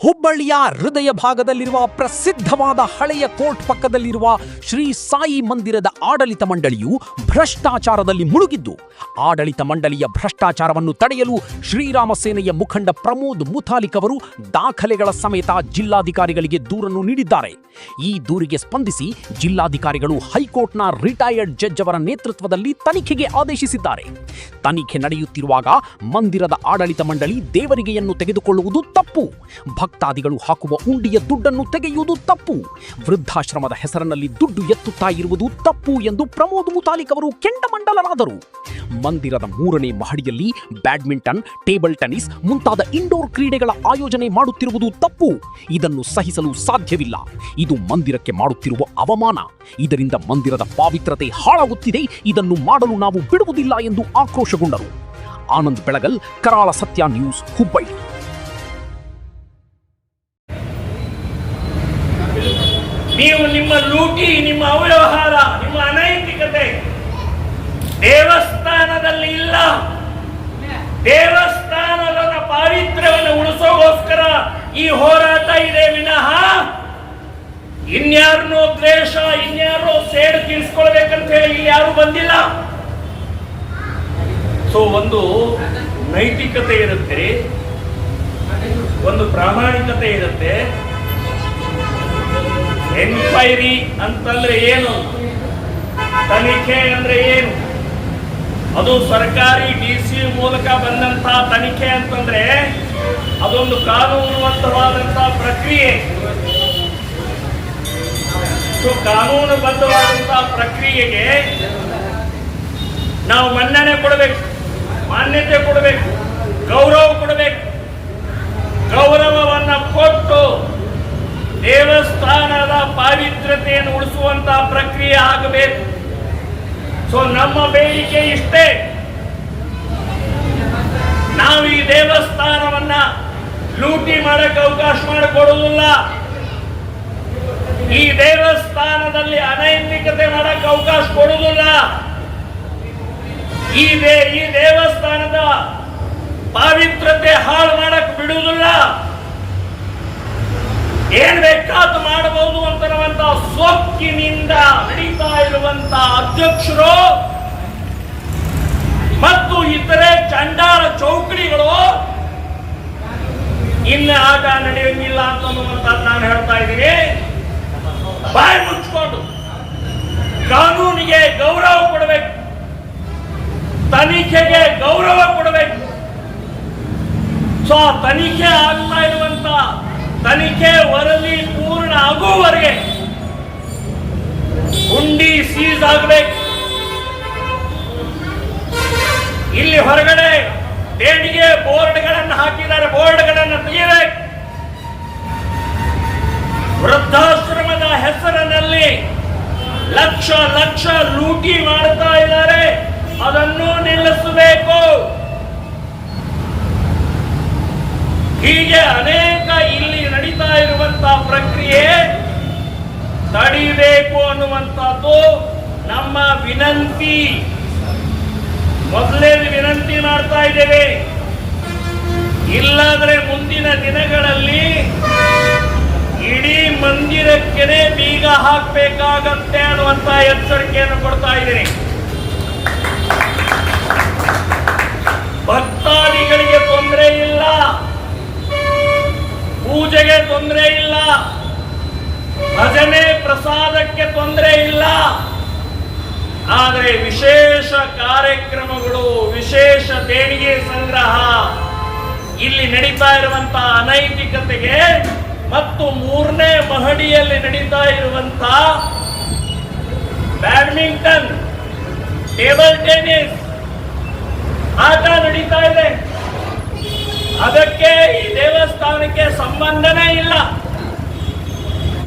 ಹುಬ್ಬಳ್ಳಿಯ ಹೃದಯ ಭಾಗದಲ್ಲಿರುವ ಪ್ರಸಿದ್ಧವಾದ ಹಳೆಯ ಕೋರ್ಟ್ ಪಕ್ಕದಲ್ಲಿರುವ ಶ್ರೀ ಸಾಯಿ ಮಂದಿರದ ಆಡಳಿತ ಮಂಡಳಿಯು ಭ್ರಷ್ಟಾಚಾರದಲ್ಲಿ ಮುಳುಗಿದ್ದು, ಆಡಳಿತ ಮಂಡಳಿಯ ಭ್ರಷ್ಟಾಚಾರವನ್ನು ತಡೆಯಲು ಶ್ರೀರಾಮ ಸೇನೆಯ ಮುಖಂಡ ಪ್ರಮೋದ್ ಮುತಾಲಿಕ್ ಅವರು ದಾಖಲೆಗಳ ಸಮೇತ ಜಿಲ್ಲಾಧಿಕಾರಿಗಳಿಗೆ ದೂರನ್ನು ನೀಡಿದ್ದಾರೆ. ಈ ದೂರಿಗೆ ಸ್ಪಂದಿಸಿ ಜಿಲ್ಲಾಧಿಕಾರಿಗಳು ಹೈಕೋರ್ಟ್ನ ರಿಟೈರ್ಡ್ ಜಡ್ಜ್ ಅವರ ನೇತೃತ್ವದಲ್ಲಿ ತನಿಖೆಗೆ ಆದೇಶಿಸಿದ್ದಾರೆ. ತನಿಖೆ ನಡೆಯುತ್ತಿರುವಾಗ ಮಂದಿರದ ಆಡಳಿತ ಮಂಡಳಿ ದೇವರಿಗೆಯನ್ನು ತೆಗೆದುಕೊಳ್ಳುವುದು ತಪ್ಪು, ಭಕ್ತಾದಿಗಳು ಹಾಕುವ ಉಂಡಿಯ ದುಡ್ಡನ್ನು ತೆಗೆಯುವುದು ತಪ್ಪು, ವೃದ್ಧಾಶ್ರಮದ ಹೆಸರಿನಲ್ಲಿ ದುಡ್ಡು ಎತ್ತುತ್ತಾ ಇರುವುದು ತಪ್ಪು ಎಂದು ಪ್ರಮೋದ್ ಮುತಾಲಿಕ್ ಅವರು ಕೆಂಡಮಂಡಲರಾದರು. ಮಂದಿರದ 3ನೇ ಮಹಡಿಯಲ್ಲಿ ಬ್ಯಾಡ್ಮಿಂಟನ್, ಟೇಬಲ್ ಟೆನ್ನಿಸ್ ಮುಂತಾದ ಇಂಡೋರ್ ಕ್ರೀಡೆಗಳ ಆಯೋಜನೆ ಮಾಡುತ್ತಿರುವುದು ತಪ್ಪು. ಇದನ್ನು ಸಹಿಸಲು ಸಾಧ್ಯವಿಲ್ಲ. ಇದು ಮಂದಿರಕ್ಕೆ ಮಾಡುತ್ತಿರುವ ಅವಮಾನ. ಇದರಿಂದ ಮಂದಿರದ ಪಾವಿತ್ರತೆ ಹಾಳಾಗುತ್ತಿದೆ. ಇದನ್ನು ಮಾಡಲು ನಾವು ಬಿಡುವುದಿಲ್ಲ ಎಂದು ಆಕ್ರೋಶಗೊಂಡರು. ಆನಂದ್ ಬೆಳಗಲ್, ಕರಾಳ ಸತ್ಯ ನ್ಯೂಸ್, ಹುಬ್ಬಳ್ಳಿ. ನೀವು ನಿಮ್ಮ ಲೂಟಿ, ನಿಮ್ಮ ಅವ್ಯವಹಾರ, ನಿಮ್ಮ ಅನೈತಿಕತೆ ದೇವಸ್ಥಾನದಲ್ಲಿ ಇಲ್ಲ. ದೇವಸ್ಥಾನದ ಪಾವಿತ್ರ್ಯವನ್ನು ಉಳಿಸೋಗೋಸ್ಕರ ಈ ಹೋರಾಟ ಇದೆ ವಿನಃ ಇನ್ಯಾರನ್ನೋ ದ್ವೇಷ, ಇನ್ಯಾರೋ ಸೇಡು ತೀರಿಸ್ಕೊಳ್ಬೇಕಂತ ಹೇಳಿ ಇಲ್ಲಿ ಯಾರು ಬಂದಿಲ್ಲ. ಸೊ ಒಂದು ನೈತಿಕತೆ ಇರುತ್ತೆ, ಒಂದು ಪ್ರಾಮಾಣಿಕತೆ ಇರುತ್ತೆ. ಎನ್ಕ್ವೈರಿ ಅಂತಂದ್ರೆ ಏನು, ತನಿಖೆ ಅಂದ್ರೆ ಏನು, ಅದು ಸರ್ಕಾರಿ ಡಿಸಿ ಮೂಲಕ ಬಂದಂತಹ ತನಿಖೆ ಅಂತಂದ್ರೆ ಅದೊಂದು ಕಾನೂನುಬದ್ಧವಾದಂತಹ ಪ್ರಕ್ರಿಯೆ. ಕಾನೂನುಬದ್ಧವಾದಂತಹ ಪ್ರಕ್ರಿಯೆಗೆ ನಾವು ಮನ್ನಣೆ ಕೊಡಬೇಕು, ಮಾನ್ಯತೆ ಕೊಡಬೇಕು, ಗೌರವ ಕೊಡಬೇಕು. ಗೌರವವನ್ನ ಕೊಟ್ಟು ದೇವಸ್ಥಾನದ ಪಾವಿತ್ರ್ಯತೆಯನ್ನು ಉಳಿಸುವಂತಹ ಪ್ರಕ್ರಿಯೆ ಆಗಬೇಕು. ಸೊ ನಮ್ಮ ಬೇಡಿಕೆ ಇಷ್ಟೇ. ನಾವು ಈ ದೇವಸ್ಥಾನವನ್ನ ಲೂಟಿ ಮಾಡಕ್ಕೆ ಅವಕಾಶ ಮಾಡಿಕೊಡುವುದಿಲ್ಲ. ಈ ದೇವಸ್ಥಾನದಲ್ಲಿ ಅನೈತಿಕತೆ ಮಾಡಕ್ಕೆ ಅವಕಾಶ ಕೊಡುವುದಿಲ್ಲ. ಈ ದೇವಸ್ಥಾನದ ಪಾವಿತ್ರತೆ ಹಾಳು ಮಾಡಕ್ ಬಿಡುವುದಿಲ್ಲ. ಏನ್ ಬೇಕಾದ್ದು ಮಾಡಬಹುದು ಅಂತನ್ನುವಂತ ಸೊಕ್ಕಿನಿಂದ ನಡೀತಾ ಇರುವಂತ ಅಧ್ಯಕ್ಷರು ಮತ್ತು ಇತರೆ ಚಂಡಾಲ ಚೌಕಡಿಗಳು ಇನ್ನು ಆಟ ನಡೆಯಂಗಿಲ್ಲ ಅಂತನ್ನುವಂತ ನಾನು ಹೇಳ್ತಾ ಇದ್ದೀನಿ. ಬಾಯಿ ಮುಚ್ಕೊಂಡು ಕಾನೂನಿಗೆ ಗೌರವ ಕೊಡಬೇಕು, ತನಿಖೆಗೆ ಗೌರವ ಕೊಡಬೇಕು. ಸೊ ತನಿಖೆ ಆಗ್ತಾ ಇರುವಂತ ತನಿಖೆ ವರದಿ ಪೂರ್ಣ ಆಗುವವರೆಗೆ ಹುಂಡಿ ಸೀಸ್ ಆಗಬೇಕು. ಇಲ್ಲಿ ಹೊರಗಡೆ ದೇಣಿಗೆ ಬೋರ್ಡ್ಗಳನ್ನು ಹಾಕಿದ್ದಾರೆ, ಬೋರ್ಡ್ಗಳನ್ನು ತೆಗೆಯಬೇಕು. ವೃದ್ಧಾಶ್ರಮದ ಹೆಸರಿನಲ್ಲಿ ಲಕ್ಷ ಲಕ್ಷ ಲೂಟಿ ಮಾಡ್ತಾ ಇದ್ದಾರೆ, ಅದನ್ನು ನಿಲ್ಲಿಸಬೇಕು. ಹೀಗೆ ಅನೇಕ ಇಲ್ಲಿ ನಡೀತಾ ಇರುವಂತಹ ಪ್ರಕ್ರಿಯೆ ತಡಿಬೇಕು ಅನ್ನುವಂಥದ್ದು ನಮ್ಮ ವಿನಂತಿ. ಮೊದಲೇ ವಿನಂತಿ ಮಾಡ್ತಾ ಇದ್ದೇವೆ. ಇಲ್ಲಾದ್ರೆ ಮುಂದಿನ ದಿನಗಳಲ್ಲಿ ಇಡೀ ಮಂದಿರಕ್ಕೆ ಬೀಗ ಹಾಕಬೇಕಾಗತ್ತೆ ಅನ್ನುವಂತ ಎಚ್ಚರಿಕೆಯನ್ನು ಕೊಡ್ತಾ ಇದ್ದೀನಿ. ಭಕ್ತಾದಿಗಳಿಗೆ ತೊಂದರೆ ಇಲ್ಲ, ಪೂಜೆಗೆ ತೊಂದರೆ ಇಲ್ಲ, ಭಜನೆ ಪ್ರಸಾದಕ್ಕೆ ತೊಂದರೆ ಇಲ್ಲ. ಆದರೆ ವಿಶೇಷ ಕಾರ್ಯಕ್ರಮಗಳು, ವಿಶೇಷ ದೇಣಿಗೆ ಸಂಗ್ರಹ, ಇಲ್ಲಿ ನಡೀತಾ ಇರುವಂತಹ ಅನೈತಿಕತೆಗೆ ಮತ್ತು 3ನೇ ಮಹಡಿಯಲ್ಲಿ ನಡೀತಾ ಇರುವಂತಹ ಬ್ಯಾಡ್ಮಿಂಟನ್, ಟೇಬಲ್ ಟೆನ್ನಿಸ್ ಆಟ ನಡೀತಾ ಇದೆ. ಅದಕ್ಕೆ ಈ ದೇವಸ್ಥಾನಕ್ಕೆ ಸಂಬಂಧನೇ ಇಲ್ಲ.